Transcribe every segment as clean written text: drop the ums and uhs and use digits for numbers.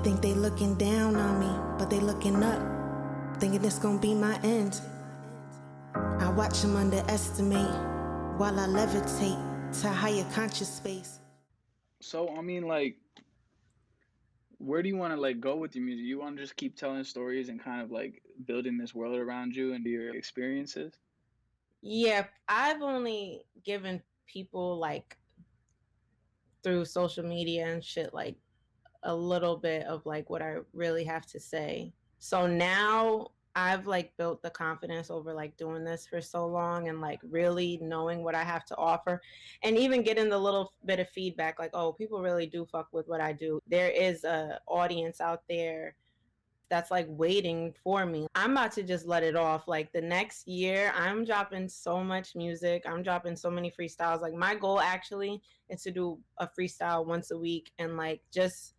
think they looking down on me, but they looking up, thinking this gonna be my end. I watch them underestimate while I levitate to higher conscious space. So I mean, like, where do you want to like go with your music? You want to just keep telling stories and kind of like building this world around you and your experiences? Yeah, I've only given people like through social media and shit like a little bit of like what I really have to say. So now I've like built the confidence over like doing this for so long and like really knowing what I have to offer and even getting the little bit of feedback like, oh, people really do fuck with what I do. There is a audience out there that's like waiting for me. I'm about to just let it off. Like the next year, I'm dropping so much music. I'm dropping so many freestyles. Like my goal actually is to do a freestyle once a week and like just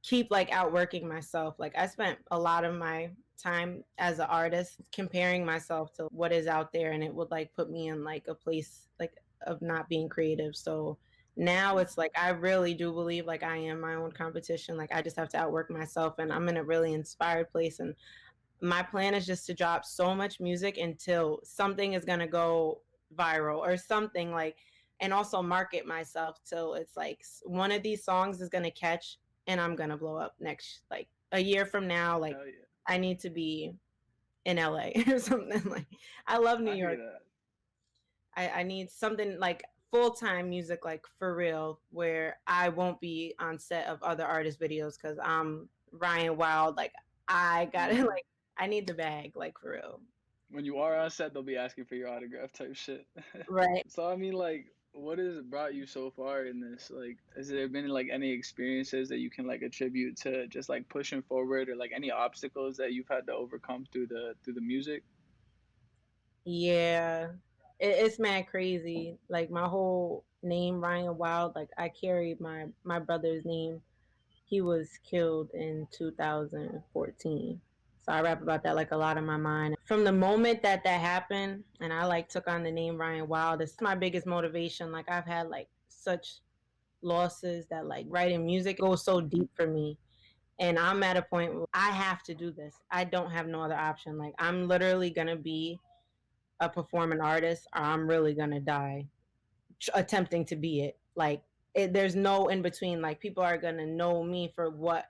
keep like outworking myself. Like I spent a lot of my time as an artist comparing myself to what is out there and it would like put me in like a place like of not being creative. So now it's like I really do believe like I am my own competition. Like I just have to outwork myself and I'm in a really inspired place and my plan is just to drop so much music until something is going to go viral or something like and also market myself till it's like one of these songs is going to catch and I'm going to blow up next like a year from now like Hell yeah. I need to be in LA or something like I love New I hear York. that. I need something like full-time music like for real where I won't be on set of other artist videos because I'm Ryan Wild like I got it Hmm. like I need the bag like for real. When you are on set, they'll be asking for your autograph type shit. Right. So I mean, like, what has brought you so far in this? Like, has there been like any experiences that you can like attribute to just like pushing forward, or like any obstacles that you've had to overcome through the music? Yeah. It's mad crazy. Like my whole name Ryan Wild, like I carry my brother's name. He was killed in 2014. So I rap about that like a lot in my mind. From the moment that that happened and I like took on the name Ryan Wild, it's my biggest motivation. Like I've had like such losses that like writing music goes so deep for me. And I'm at a point where I have to do this. I don't have no other option. Like I'm literally gonna be a performing artist or I'm really gonna die attempting to be it. Like there's no in between. Like people are gonna know me for what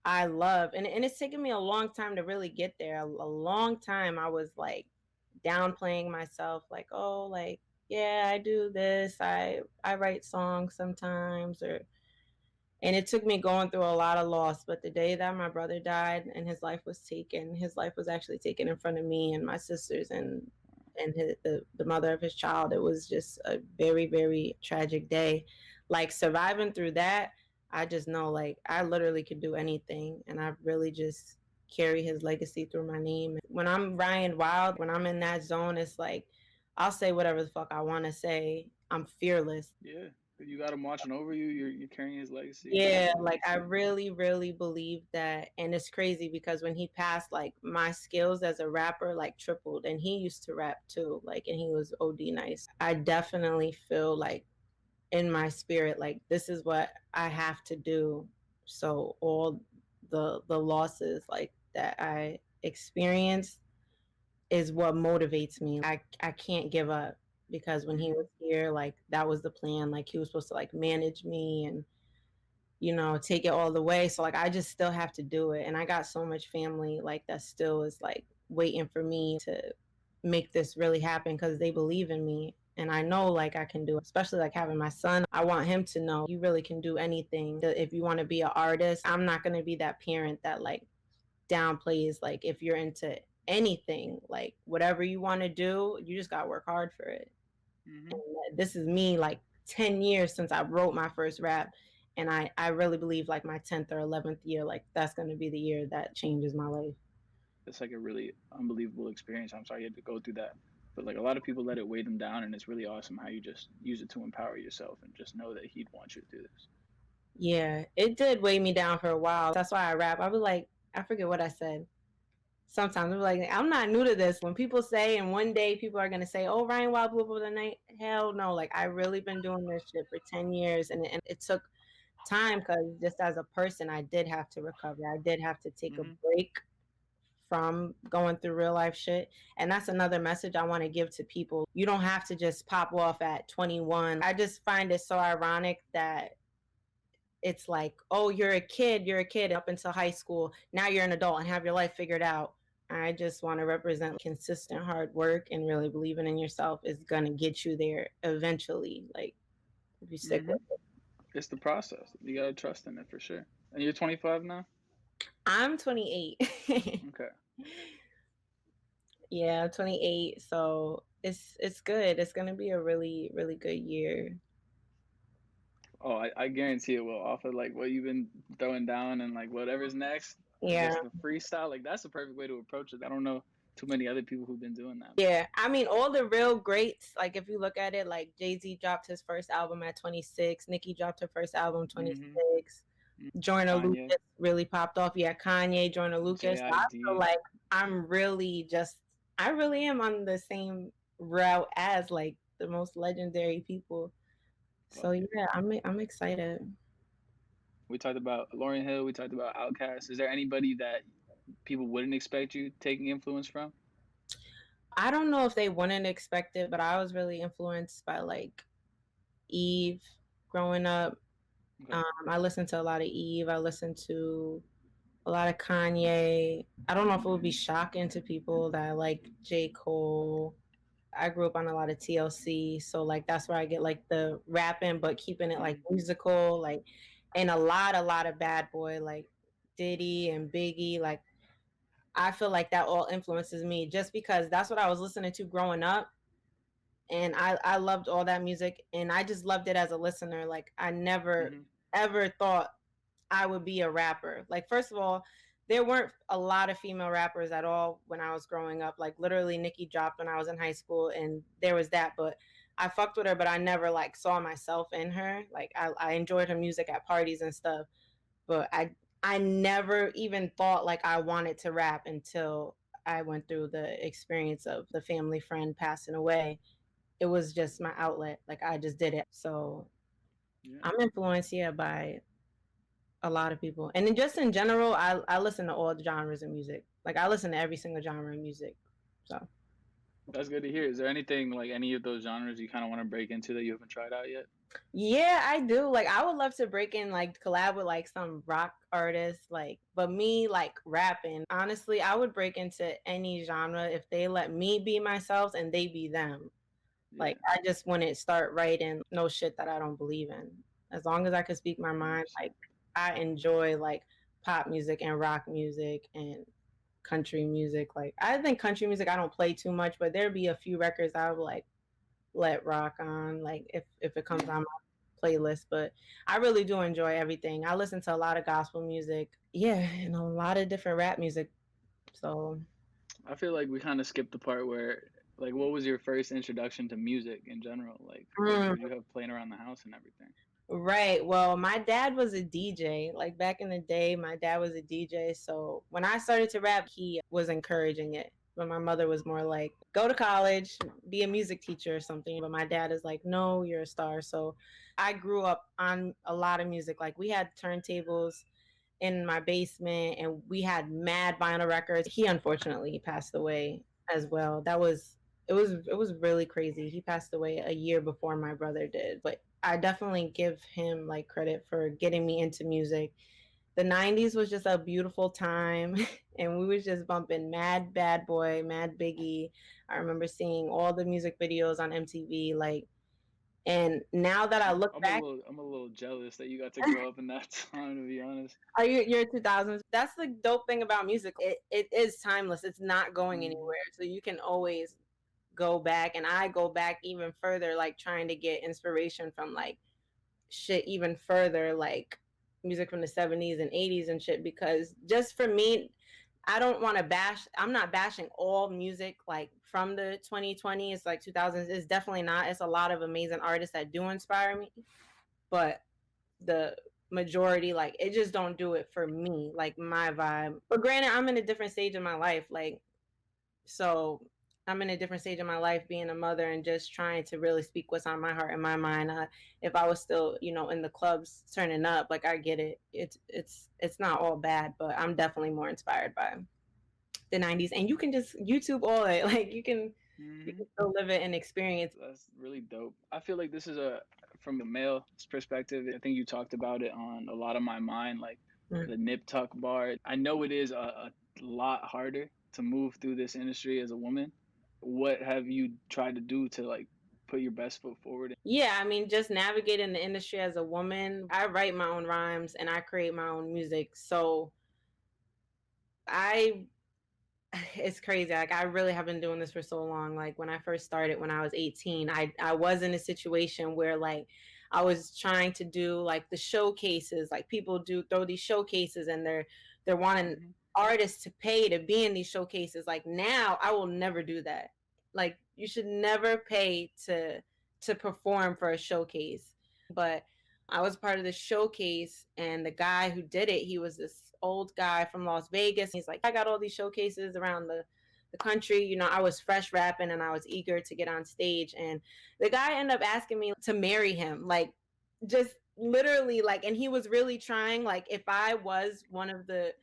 I love, and it's taken me a long time to really get there. A long time I was like downplaying myself, like oh, like yeah, I do this. I write songs sometimes, or and it took me going through a lot of loss. But the day that my brother died and his life was actually taken in front of me and my sisters and the mother of his child. It was just a very, very tragic day. Like surviving through that, I just know like I literally could do anything. And I really just carry his legacy through my name. When I'm Ryan Wild, when I'm in that zone, it's like I'll say whatever the fuck I want to say. I'm fearless. Yeah, you got him watching over you. You're carrying his legacy. Yeah, Exactly. like I really, really believe that. And it's crazy because when he passed, like my skills as a rapper like tripled and he used to rap too, like and he was OD nice. I definitely feel like in my spirit, like this is what I have to do. So all the losses like that I experienced is what motivates me. I can't give up because when he Hmm. was here, like that was the plan. Like he was supposed to like manage me and take it all the way. So like I just still have to do it. And I got so much family like that still is like waiting for me to make this really happen because they believe in me. And I know like I can do it, especially like having my son. I want him to know you really can do anything. If you want to be an artist, I'm not going to be that parent that like downplays like if you're into anything, like whatever you want to do, you just got to work hard for it. Hmm. And this is me like 10 years since I wrote my first rap. And I really believe like my 10th or 11th year, like that's going to be the year that changes my life. It's like a really unbelievable experience. I'm sorry you had to go through that, but like a lot of people let it weigh them down, and it's really awesome how you just use it to empower yourself and just know that he'd want you to do this. Yeah, it did weigh me down for a while. That's why I rap. I was like, I forget what I said. Sometimes I'm like, I'm not new to this. When people say, and one day people are gonna say, "Oh, Ryan Wild blew up overnight." Hell no! Like I really been doing this shit for 10 years, and it took time, because just as a person, I did have to recover. I did have to take a Hmm. break from going through real life shit. And that's another message I want to give to people. You don't have to just pop off at 21. I just find it so ironic that it's like, oh, you're a kid up until high school. Now you're an adult and have your life figured out. I just want to represent consistent hard work and really believing in yourself is going to get you there eventually. Like, if you stick Hmm. with it. It's the process. You gotta trust in it for sure. And you're 25 now. I'm 28. Okay. Yeah, I'm 28. So it's good. It's gonna be a really, really good year. Oh, I guarantee it will. Off of like what you've been throwing down and like whatever's next, Yeah. just the freestyle. Like that's the perfect way to approach it. I don't know too many other people who've been doing that. Yeah. I mean, all the real greats, like if you look at it, like Jay-Z dropped his first album at 26, Nicki dropped her first album Hmm. 26, Joyner Kanye, Lucas really popped off. Yeah, Kanye, Joyner Lucas. So I feel JID. like I really am on the same route as like the most legendary people. So Fuck yeah. yeah, I'm excited. We talked about Lauryn Hill. We talked about Outkast. Is there anybody that people wouldn't expect you taking influence from? I don't know if they wouldn't expect it, but I was really influenced by like Eve growing up. Okay. I listened to a lot of Eve. I listened to a lot of Kanye. I don't know if it would be shocking to people that I like J. Cole. I grew up on a lot of TLC, so like that's where I get like the rapping, but keeping it like Hmm. musical, like, and a lot of Bad Boy, like Diddy and Biggie. Like I feel like that all influences me just because that's what I was listening to growing up, and I loved all that music, and I just loved it as a listener. Like I never Hmm. ever thought I would be a rapper. Like, first of all, there weren't a lot of female rappers at all when I was growing up. Like, literally, Nicki dropped when I was in high school, and there was that. But I fucked with her, but I never like saw myself in her. Like, I enjoyed her music at parties and stuff, but I never even thought like I wanted to rap until I went through the experience of the family friend passing away. It was just my outlet. Like I just did it. So Yeah. I'm influenced, yeah, by a lot of people. And then just in general, I listen to all the genres of music. Like I listen to every single genre of music. So That's good to hear. Is there anything like any of those genres you kind of want to break into that you haven't tried out yet? yeah, I do. Like I would love to break in like collab with like some rock artists, like but me like rapping. Honestly, I would break into any genre if they let me be myself and they be them. Yeah, Like I just wouldn't start writing no shit that I don't believe in. As long as I could speak my mind, 100%. like I enjoy like pop music and rock music and country music. Like I think country music I don't play too much, but there'd be a few records I would like let rock on, like if it comes Yeah. on my playlist. But I really do enjoy everything. I listen to a lot of gospel music, yeah, and a lot of different rap music. So I feel like we kind of skipped the part where, like, what was your first introduction to music in general? Like, what mm, did you have playing around the house and everything? right. Well, my dad was a DJ. Like back in the day, my dad was a DJ. So when I started to rap, he was encouraging it. But my mother was more like, go to college, be a music teacher or something. But my dad is like, no, you're a star. So I grew up on a lot of music. Like we had turntables in my basement and we had mad vinyl records. He unfortunately passed away as well. It was really crazy. He passed away a year before my brother did. But I definitely give him like credit for getting me into music. The 90s was just a beautiful time and we was just bumping mad Bad Boy, mad Biggie. I remember seeing all the music videos on MTV, like, and now that I look back, I'm a little jealous that you got to grow up in that time. To be honest. are you're 2000s? That's the dope thing about music. It is timeless. It's not going Hmm. anywhere. So you can always go back, and I go back even further, like trying to get inspiration from like shit even further, like music from the 70s and 80s and shit, because just for me, I don't want to bash, I'm not bashing all music like from the 2020s, like 2000s. It's definitely not. It's a lot of amazing artists that do inspire me, but the majority, like it just don't do it for me, like my vibe. But granted, I'm in a different stage of my life, like, so I'm in a different stage of my life being a mother and just trying to really speak what's on my heart and my mind. If I was still, in the clubs turning up, like I get it. It's not all bad, but I'm definitely more inspired by the 90s, and you can just YouTube all it. Like you Hmm. can still live it and experience. That's really dope. I feel like this is from a male perspective. I think you talked about it on a lot of my mind, like Mm. the nip tuck bar. I know it is a lot harder to move through this industry as a woman. What have you tried to do to like put your best foot forward? Yeah, I mean, just navigating the industry as a woman. I write my own rhymes and I create my own music. So I it's crazy. Like I really have been doing this for so long. Like when I first started when I was 18, I was in a situation where like I was trying to do like the showcases. Like people do throw these showcases and they're wanting Hmm. artists to pay to be in these showcases. Like now I will never do that. Like you should never pay to perform for a showcase. But I was part of the showcase, and the guy who did it, he was this old guy from Las Vegas. He's like, I got all these showcases around the country. I was fresh rapping and I was eager to get on stage. And the guy ended up asking me to marry him, like just literally like, and he was really trying, like, if I was one of the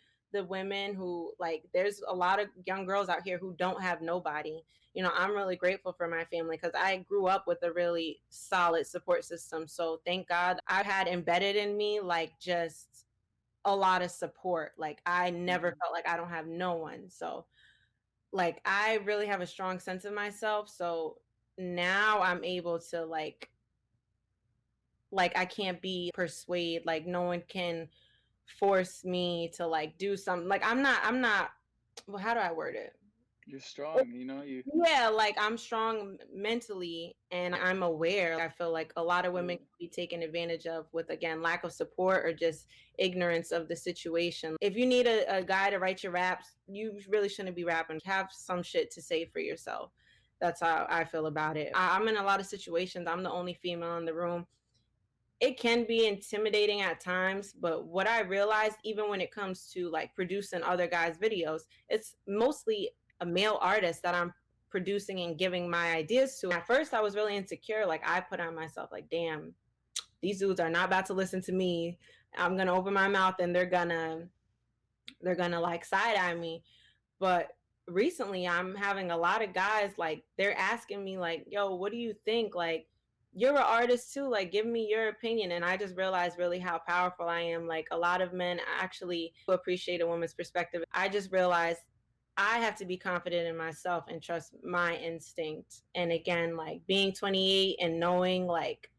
women who, like, there's a lot of young girls out here who don't have nobody. I'm really grateful for my family because I grew up with a really solid support system. So thank God I had embedded in me, like, just a lot of support. Like, I never Hmm. felt like I don't have no one. So, like, I really have a strong sense of myself. So now I'm able to, like I can't be persuade, like no one can force me to like do something. Like I'm not well, how do I word it? You're strong, you know. You. Yeah, like I'm strong mentally and I'm aware. I feel like a lot of women Yeah. can be taken advantage of with, again, lack of support or just ignorance of the situation. If you need a guy to write your raps, you really shouldn't be rapping. Have some shit to say for yourself. That's how I feel about it. I'm in a lot of situations. I'm the only female in the room. It can be intimidating at times, but what I realized, even when it comes to like producing other guys' videos, it's mostly a male artist that I'm producing and giving my ideas to. At first, I was really insecure. Like, I put on myself, like, damn, these dudes are not about to listen to me. I'm gonna open my mouth and they're gonna like side eye me. But recently I'm having a lot of guys, like, they're asking me like, yo, what do you think? Like, you're an artist too, like give me your opinion. And I just realized really how powerful I am. Like, a lot of men actually appreciate a woman's perspective. I just realized I have to be confident in myself and trust my instinct. And again, like being 28 and knowing like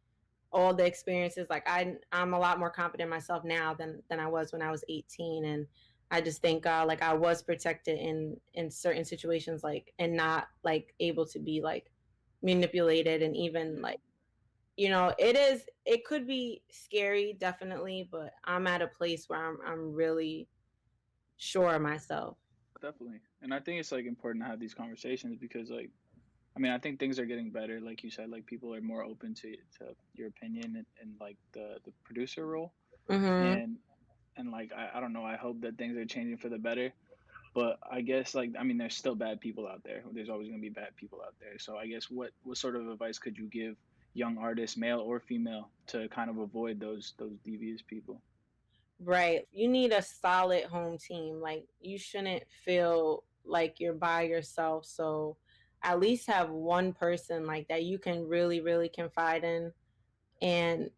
all the experiences, like I'm a lot more confident in myself now than I was when I was 18. And I just thank God, like I was protected in certain situations, like, and not like able to be like manipulated. And even Yeah. like, it could be scary, definitely, but I'm at a place where I'm really sure of myself. Definitely. And I think it's like important to have these conversations because like I mean, I think things are getting better. Like you said, like people are more open to your opinion and like the producer role. Hmm. And like I don't know, I hope that things are changing for the better. But I guess like I mean there's still bad people out there. There's always gonna be bad people out there. So I guess what sort of advice could you give young artists, male or female, to kind of avoid those devious people? Right. You need a solid home team. Like, you shouldn't feel like you're by yourself. So at least have one person like that you can really, really confide in. And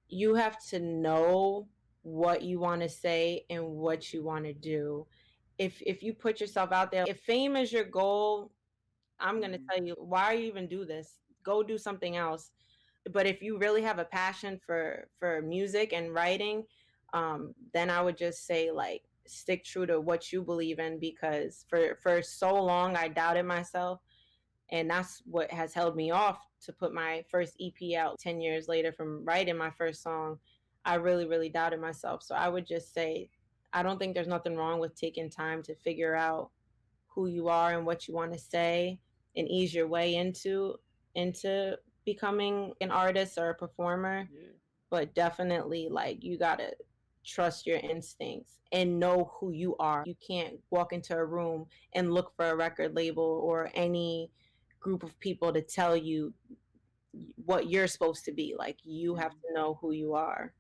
you have to know what you want to say and what you want to do. If you put yourself out there, if fame is your goal, I'm gonna Hmm. tell you, why you even do this? Go do something else. But if you really have a passion for music and writing, then I would just say, like, stick true to what you believe in, because for so long I doubted myself, and that's what has held me off to put my first EP out 10 years later from writing my first song. I really, really doubted myself. So I would just say, I don't think there's nothing wrong with taking time to figure out who you are and what you want to say, and ease your way into becoming an artist or a performer. Yeah. But definitely, like, you gotta trust your instincts and know who you are. You can't walk into a room and look for a record label or any group of people to tell you what you're supposed to be. Like, you have to know who you are.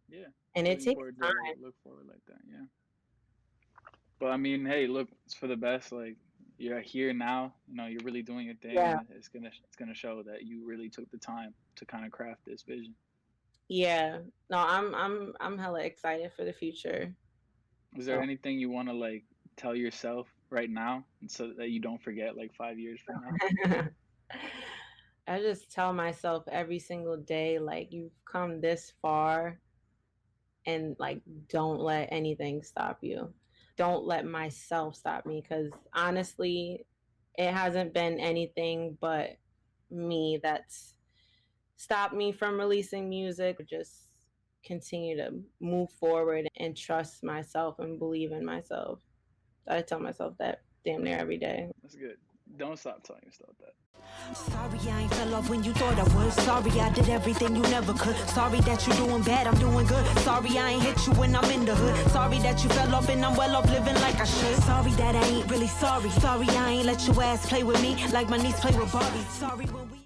Yeah. And it takes Important time. to look forward like that. Yeah. But I mean, hey, look, it's for the best. Like, you're here now. You know, you're really doing your thing. Yeah. And it's gonna show that you really took the time to kind of craft this vision. Yeah. No, I'm hella excited for the future. Is there So anything you want to like tell yourself right now, and so that you don't forget like 5 years from now? I just tell myself every single day, like, you've come this far, and like, don't let anything stop you. Don't let myself stop me, because honestly, it hasn't been anything but me that's stopped me from releasing music. Just continue to move forward and trust myself and believe in myself. I tell myself that damn near every day. That's good. Don't stop telling yourself that. Sorry I ain't fell off when you thought I would. Sorry I did everything you never could. Sorry that you doing bad, I'm doing good. Sorry I ain't hit you when I'm in the hood. Sorry that you fell off and I'm well off living like I should. Sorry that I ain't really sorry. Sorry I ain't let your ass play with me like my niece play with Barbie. Sorry when we